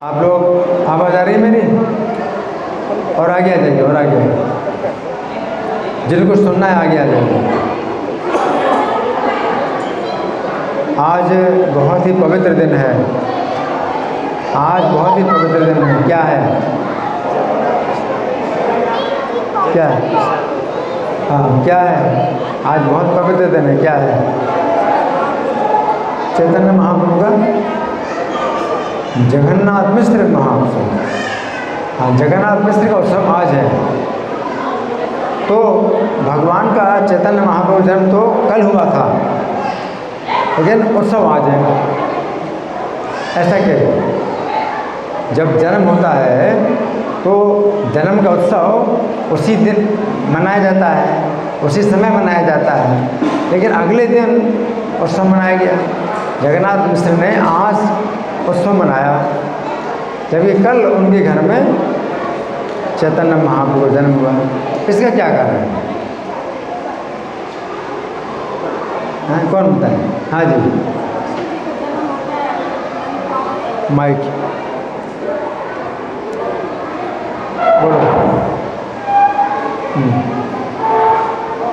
आप लोग आवाज़ आ रही है मेरी? और आगे आ जाइए, और आगे जिनको सुनना है आगे आ जाइए। आज बहुत ही पवित्र दिन है। आज बहुत ही पवित्र दिन है। क्या है? क्या है? हाँ, क्या है? आज बहुत पवित्र दिन है। क्या है? चैतन्य महाप्रभु का जगन्नाथ मिश्र महाउत्सव। हाँ, जगन्नाथ मिश्र का उत्सव आज है। तो भगवान का चैतन्य महाप्रभु जन्म तो कल हुआ था, लेकिन उत्सव आज है। ऐसा क्यों? जब जन्म होता है तो जन्म का उत्सव उसी दिन मनाया जाता है, उसी समय मनाया जाता है, लेकिन अगले दिन उत्सव मनाया गया। जगन्नाथ मिश्र ने आज उत्सव मनाया, जबकि कल उनके घर में चैतन्य महाप्रभु जन्म हुआ। इसका क्या कारण है? हाँ, कौन बताए? हाँ जी, माइक बोलो।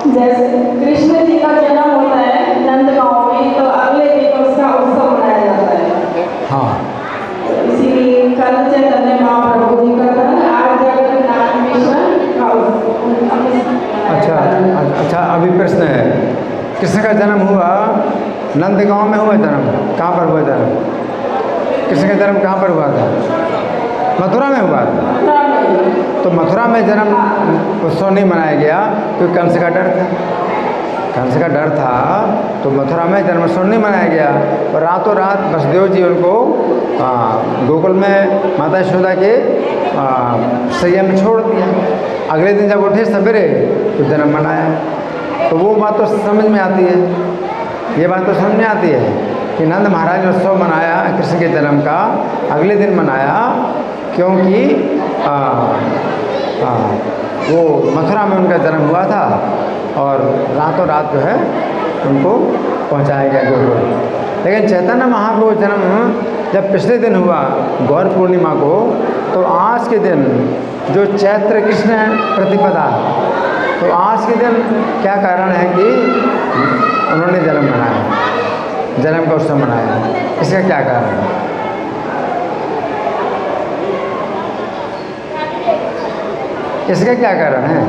जैसे कृष्ण जी का जन्म होता है नंदगांव में, तो अगले दिन उसका उत्सव मनाया जाता है। हाँ, इसीलिए कल चैतन्य महाप्रभु जी का जन्म, आज जगन्नाथ मिश्र का अच्छा अच्छा। अभी प्रश्न है, कृष्ण का जन्म हुआ नंदगांव में हुआ जन्म? कहाँ पर हुआ जन्म? कृष्ण का जन्म कहाँ पर हुआ था? मथुरा में हुआ था। तो मथुरा में जन्म उत्सव नहीं मनाया गया क्योंकि कंस का डर था। कंस का डर था तो मथुरा में जन्मोत्सव नहीं मनाया गया। और रातों रात वसुदेव जी उनको गोकुल में माता यशोदा के सैया में छोड़ दिया। अगले दिन जब उठे सवेरे तो जन्म मनाया। तो वो बात तो समझ में आती है, ये बात तो समझ में आती है कि नंद महाराज ने उत्सव मनाया कृष्ण के जन्म का, अगले दिन मनाया क्योंकि वो मथुरा में उनका जन्म हुआ था और रातों रात जो है उनको पहुंचाया गया गोकुल। लेकिन चैतन्य महाप्रभु जन्म जब पिछले दिन हुआ गौर पूर्णिमा को, तो आज के दिन जो चैत्र कृष्ण प्रतिपदा, तो आज के दिन क्या कारण है कि उन्होंने जन्म मनाया, जन्म का उत्सव मनाया? इसका क्या कारण है? इसका क्या कारण है?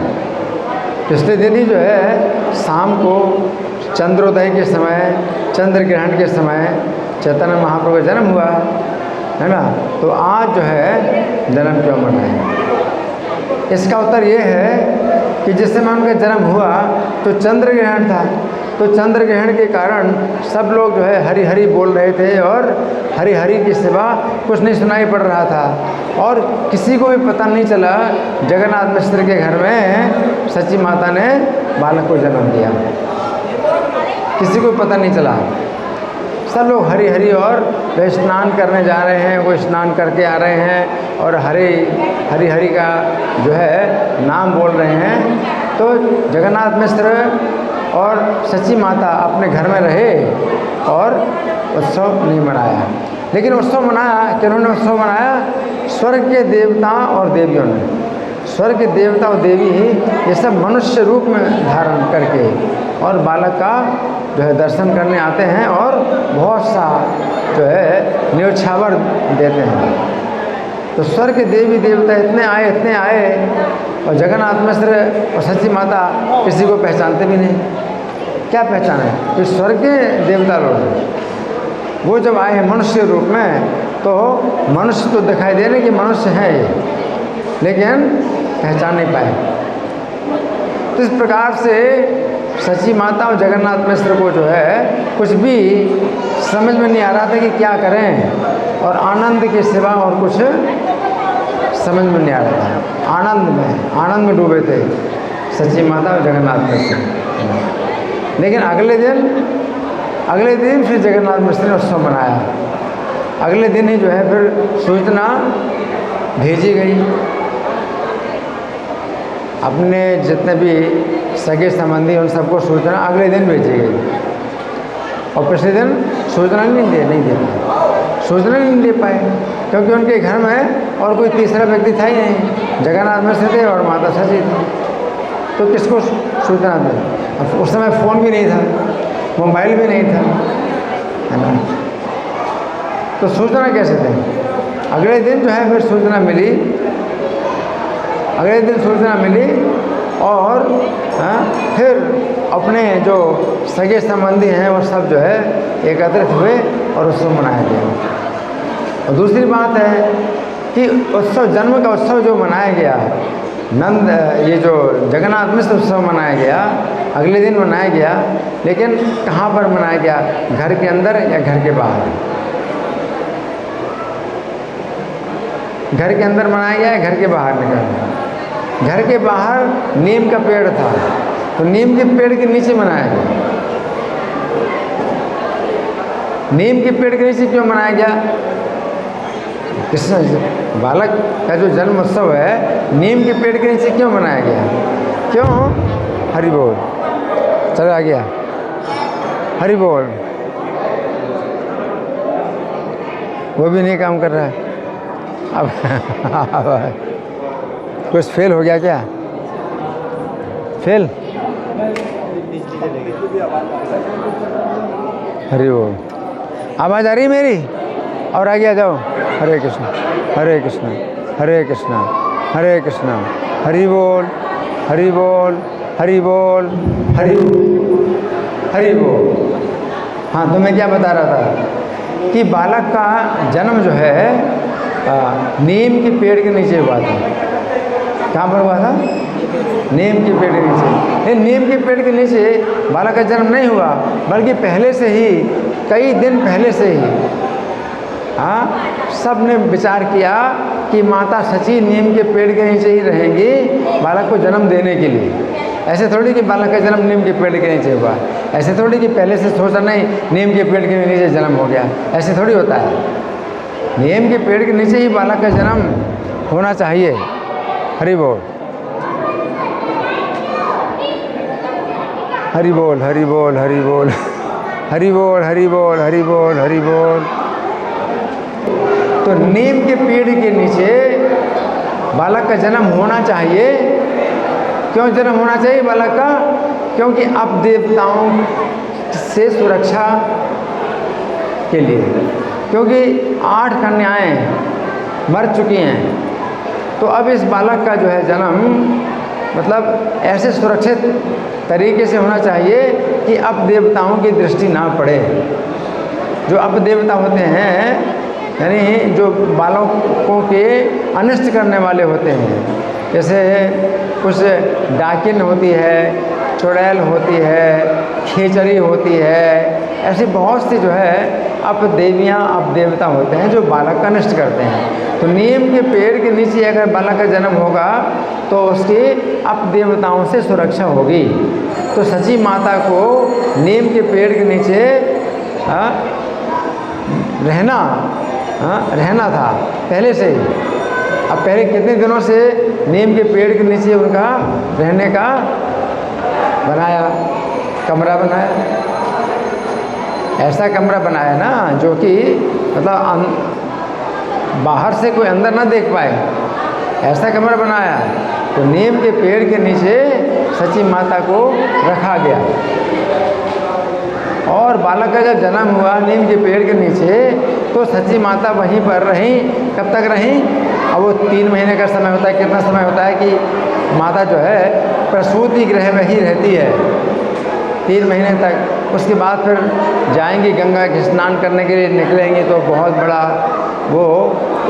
पिछले दिन ही जो है शाम को चंद्रोदय के समय, चंद्र ग्रहण के समय चैतन्य महाप्रभु का जन्म हुआ है ना। तो आज जो है जन्म क्यों मनाएं? इसका उत्तर ये है कि जिस समय उनका जन्म हुआ तो चंद्र ग्रहण था। तो चंद्र ग्रहण के कारण सब लोग जो है हरि हरि बोल रहे थे और हरि हरि के सिवा कुछ नहीं सुनाई पड़ रहा था। और किसी को भी पता नहीं चला जगन्नाथ मिश्र के घर में सची माता ने बालक को जन्म दिया। किसी को पता नहीं चला। सब लोग हरि हरि और वे स्नान करने जा रहे हैं, वो स्नान करके आ रहे हैं और हरि हरि का जो है नाम बोल रहे हैं। तो जगन्नाथ मिश्र और सची माता अपने घर में रहे और उत्सव नहीं मनाया। लेकिन उत्सव मनाया, किन्होंने उत्सव मनाया? स्वर्ग के देवता और देवियों ने। स्वर्ग के देवता और देवी ही ये सब मनुष्य रूप में धारण करके और बालक का जो है दर्शन करने आते हैं और बहुत सा जो है न्योछावर देते हैं। तो स्वर्ग के देवी देवता इतने आए और जगन्नाथ मिश्र और सची माता किसी को पहचानते भी नहीं। क्या पहचाने? तो स्वर्ग के देवता लोग वो जब आए हैं मनुष्य रूप में, तो मनुष्य तो दिखाई दे रहे कि मनुष्य है ये, लेकिन पहचान नहीं पाए। तो इस प्रकार से सची माता और जगन्नाथ मिश्र को जो है कुछ भी समझ में नहीं आ रहा था कि क्या करें, और आनंद के सिवा और कुछ समझ में नहीं आ रहा था। आनंद में डूबे थे सची माता और जगन्नाथ मिश्र। लेकिन अगले दिन फिर जगन्नाथ मिश्र ने उत्सव मनाया। अगले दिन ही जो है फिर सूचना भेजी गई, अपने जितने भी सगे संबंधी उन सबको सूचना अगले दिन भेजी गई। और पिछले दिन सूचना नहीं दी। सूचना नहीं दे पाए, क्योंकि उनके घर में और कोई तीसरा व्यक्ति था ही नहीं। जगन्नाथ मिश्र थे और माता सची थी, तो किसको सूचना दें? अब उस समय फ़ोन भी नहीं था, मोबाइल भी नहीं था, है ना, तो सूचना कैसे दें? अगले दिन जो है फिर सूचना मिली, अगले दिन सूचना मिली और फिर अपने जो सगे संबंधी हैं वो सब जो है एकत्रित हुए और उत्सव मनाया गया। और दूसरी बात है कि उत्सव, जन्म का उत्सव जो मनाया गया, नंद ये जो जगन्नाथ मिश्र उत्सव मनाया गया, अगले दिन मनाया गया, लेकिन कहाँ पर मनाया गया? घर के अंदर या घर के बाहर? घर के अंदर मनाया गया या घर के बाहर निकल गया? घर के बाहर नीम का पेड़ था, तो नीम के पेड़ के नीचे मनाया गया। नीम के पेड़ के नीचे क्यों मनाया गया? कृष्ण बालक का जो जन्म उत्सव है नीम के पेड़ के नीचे क्यों मनाया गया? क्यों? हरि बोल, चला गया, हरि बोल। वो भी नहीं काम कर रहा है अब कुछ फेल हो गया क्या? फेल? हरि बोल, आवाज़ आ रही मेरी? और आगे आ जाओ। हरे कृष्ण हरे कृष्ण हरे कृष्ण हरे कृष्ण, हरि बोल हरि बोल हरि बोल हरि बोल हरि बोल। हाँ, तो मैं क्या बता रहा था कि बालक का जन्म जो है नीम के पेड़ के नीचे हुआ था। कहाँ पर हुआ था? नीम के पेड़ के नीचे। ये नीम के पेड़ के नीचे बालक का जन्म नहीं हुआ, बल्कि पहले से ही, कई दिन पहले से ही सब ने विचार किया कि माता सची नीम के पेड़ के नीचे ही रहेंगी बालक को जन्म देने के लिए। ऐसे थोड़ी कि बालक का जन्म नीम के पेड़ के नीचे हुआ, ऐसे थोड़ी कि पहले से सोचा नहीं नीम के पेड़ के नीचे जन्म हो गया, ऐसे थोड़ी होता है। नीम के पेड़ के नीचे ही बालक का जन्म होना चाहिए। हरि बोल हरि बोल हरि बोल हरि बोल हरि बोल हरि बोल हरि बोल हरि बोल। तो नीम के पेड़ के नीचे बालक का जन्म होना चाहिए। क्यों जन्म होना चाहिए बालक का? क्योंकि अब देवताओं से सुरक्षा के लिए, क्योंकि 8 कन्याएं मर चुकी हैं, तो अब इस बालक का जो है जन्म मतलब ऐसे सुरक्षित तरीके से होना चाहिए कि अब देवताओं की दृष्टि ना पड़े। जो अब देवता होते हैं यानी जो बालकों के अनिष्ट करने वाले होते हैं, जैसे कुछ डाकिन होती है, चुड़ैल होती है, खेचरी होती है, ऐसी बहुत सी जो है अब देवियाँ अब देवता होते हैं जो बालक का अनिष्ट करते हैं। तो नीम के पेड़ के नीचे अगर बालक का जन्म होगा तो उसकी अब देवताओं से सुरक्षा होगी। तो सची माता को नीम के पेड़ के नीचे रहना था पहले से ही। अब पहले कितने दिनों से नीम के पेड़ के नीचे उनका रहने का बनाया, कमरा बनाया, ऐसा कमरा बनाया ना जो कि मतलब बाहर से कोई अंदर ना देख पाए, ऐसा कमरा बनाया। तो नीम के पेड़ के नीचे सची माता को रखा गया और बालक का जब जन्म हुआ नीम के पेड़ के नीचे तो सची माता वहीं पर रहीं। कब तक रहीं? अब वो 3 महीने का समय होता है, कितना समय होता है कि माता जो है प्रसूति गृह में ही रहती है 3 महीने तक। उसके बाद फिर जाएंगी गंगा के स्नान करने के लिए, निकलेंगी तो बहुत बड़ा वो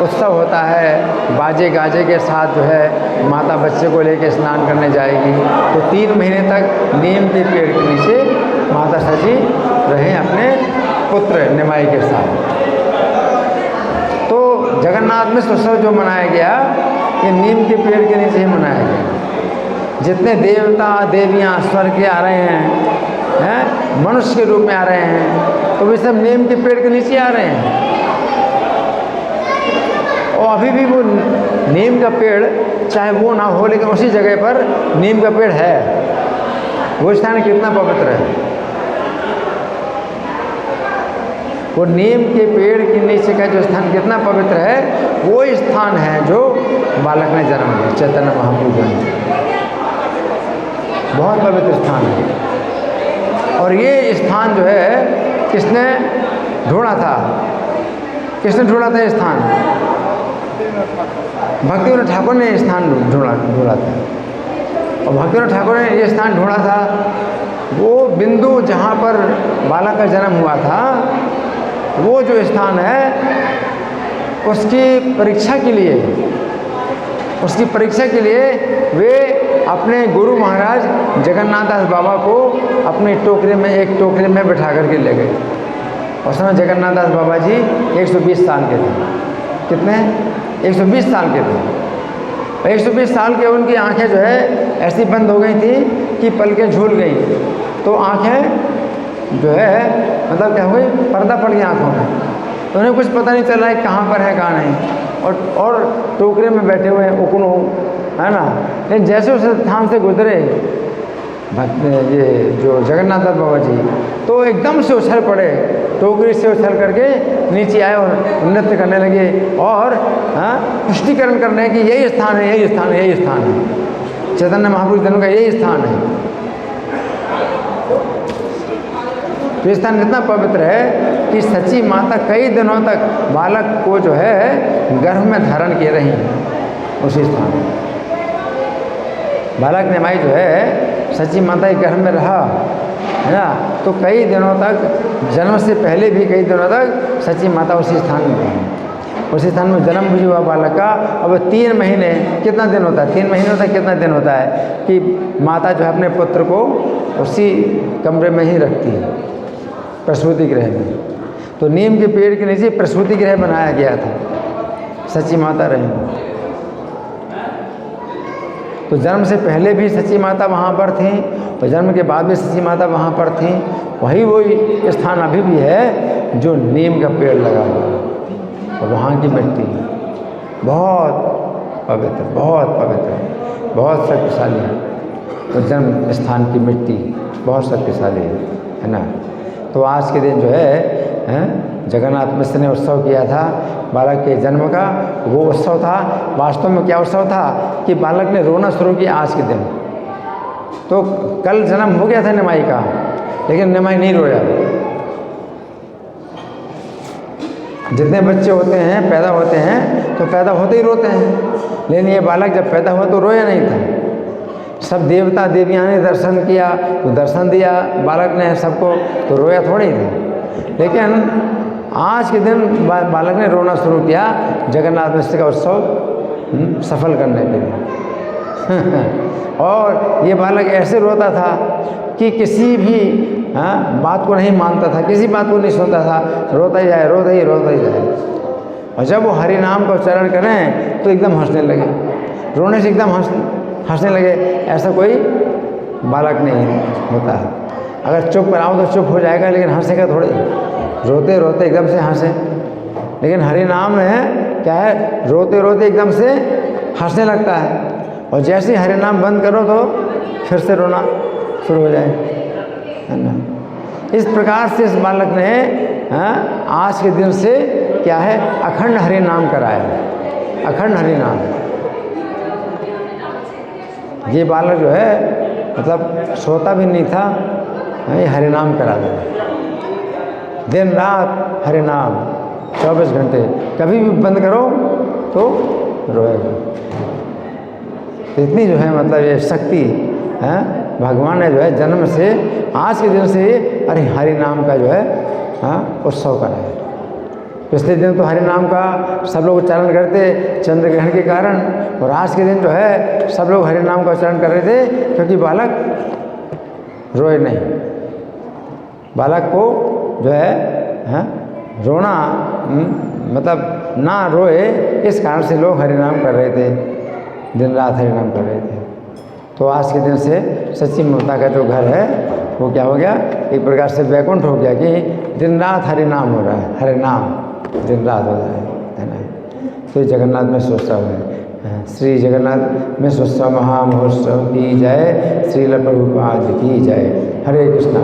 उत्सव होता है, बाजे गाजे के साथ जो है माता बच्चे को लेकर स्नान करने जाएगी। तो 3 महीने तक नीम के पेड़ के नीचे माता सची रहे अपने पुत्र निमाई के साथ। तो जगन्नाथ मिश्र उत्सव जो मनाया गया ये नीम के पेड़ के नीचे ही मनाया गया। जितने देवता देवियाँ स्वर्ग के आ रहे हैं, मनुष्य के रूप में आ रहे हैं, तो वे सब नीम के पेड़ के नीचे आ रहे हैं। और अभी भी वो नीम का पेड़ चाहे वो ना हो लेकिन उसी जगह पर नीम का पेड़ है। वो स्थान कितना पवित्र है। वो नीम के पेड़ के नीचे का जो स्थान कितना पवित्र है, वो स्थान है जो बालक ने जन्म लिया, चैतन्य महाप्रभु ने। बहुत पवित्र स्थान है। और ये स्थान जो है किसने ढूंढा था? किसने ढूंढा था ये स्थान? भक्तिविनोद ठाकुर ने स्थान ढूंढा था। और भक्तिविनोद ठाकुर ने ये स्थान ढूंढा था, वो बिंदु जहाँ पर बालक का जन्म हुआ था, वो जो स्थान है उसकी परीक्षा के लिए वे अपने गुरु महाराज जगन्नाथ दास बाबा को अपनी एक टोकरी में बिठा करके ले गए। उस समय जगन्नाथ दास बाबा जी 120 साल के थे। कितने? 120 साल के थे। 120 साल के उनकी आंखें जो है ऐसी बंद हो गई थी कि पलकें झूल गई। तो आंखें जो है मतलब क्या हो गई, पर्दा पड़ गया आँखों में। तो उन्हें कुछ पता नहीं चल रहा है कहाँ पर है कहाँ नहीं, और टोकरे में बैठे हुए हैं उकुन है ना। लेकिन जैसे उस स्थान से गुजरे ये जो जगन्नाथ दास बाबा जी, तो एकदम से उछल पड़े, टोकरी से उछल करके नीचे आए और नृत्य करने लगे और पुष्टिकरण करने की यही स्थान है, यही स्थान है, यही स्थान है, चैतन्य महाप्रभु जन्म का यही स्थान है। तो स्थान इतना पवित्र है कि सच्ची माता कई दिनों तक बालक को जो है गर्भ में धारण किए रही उसी स्थान में। बालक निमाई जो है सच्ची माता के गर्भ में रहा है ना, तो कई दिनों तक, जन्म से पहले भी कई दिनों तक सच्ची माता उसी स्थान में रही। उसी स्थान में जन्म भी हुआ बालक का। अब 3 महीने कितना दिन होता है? 3 महीनों तक कितना दिन होता है कि माता जो है अपने पुत्र को उसी कमरे में ही रखती है, प्रसूति गृह में। तो नीम के पेड़ के नीचे प्रसूति गृह बनाया गया था, सच्ची माता रही। तो जन्म से पहले भी सच्ची माता वहाँ पर थी और जन्म के बाद भी सच्ची माता वहाँ पर थी। वही स्थान अभी भी है जो नीम का पेड़ लगा हुआ है। और वहाँ की मिट्टी बहुत पवित्र, बहुत शक्तिशाली है। तो जन्म स्थान की मिट्टी बहुत शक्तिशाली है ना। तो आज के दिन जो है जगन्नाथ मिश्र ने उत्सव किया था बालक के जन्म का। वो उत्सव था, वास्तव में क्या उत्सव था कि बालक ने रोना शुरू किया आज के दिन। तो कल जन्म हो गया था निमाई का, लेकिन निमाई नहीं रोया। जितने बच्चे होते हैं पैदा होते हैं तो पैदा होते ही रोते हैं, लेकिन ये बालक जब पैदा हुआ तो रोया नहीं था। सब देवता देवियाँ ने दर्शन किया तो दर्शन दिया बालक ने सबको, तो रोया थोड़ी था। लेकिन आज के दिन बालक ने रोना शुरू किया जगन्नाथ मिश्र का उत्सव सफल करने के लिए। और ये बालक ऐसे रोता था कि किसी भी बात को नहीं मानता था, किसी बात को नहीं सुनता था, रोता ही जाए, रोता ही जाए। और जब वो हरि नाम का उच्चारण करें तो एकदम हंसने लगे, रोने से एकदम हंसने लगे। ऐसा कोई बालक नहीं होता है। अगर चुप कराओ तो चुप हो जाएगा, लेकिन हंसेगा थोड़े, रोते रोते एकदम से हंसे। लेकिन हरि नाम में क्या है, रोते रोते एकदम से हंसने लगता है, और जैसे ही हरि नाम बंद करो तो फिर से रोना शुरू हो जाए, है ना। इस प्रकार से इस बालक ने आज के दिन से क्या है, अखंड हरि नाम कराया, अखंड हरि नाम। ये बालक जो है मतलब सोता भी नहीं था, ये हरि नाम करा दिया, दिन रात हरि नाम 24 घंटे। कभी भी बंद करो तो रोएगा। इतनी जो है मतलब ये शक्ति है, भगवान ने जो है जन्म से आज के दिन से अरे हरि नाम का जो है उत्सव कराया। पिछले दिन तो हरि नाम का सब लोग उच्चारण करते चंद्र ग्रहण के कारण, और आज के दिन जो है सब लोग हरि नाम का उच्चारण कर रहे थे क्योंकि बालक रोए नहीं। बालक को जो है रोना मतलब ना रोए, इस कारण से लोग हरि नाम कर रहे थे, दिन रात हरि नाम कर रहे थे। तो आज के दिन से सच्ची ममता का जो घर है वो क्या हो गया, एक प्रकार से वैकुंठ हो गया कि दिन रात हरि नाम हो रहा है, हरि नाम दिन रात हो रहा है ना। तो जगन्नाथ में उत्सव है, श्री जगन्नाथ में उत्सव महामहोत्सव की जय, श्रील प्रभुपाद की जय। हरे कृष्णा।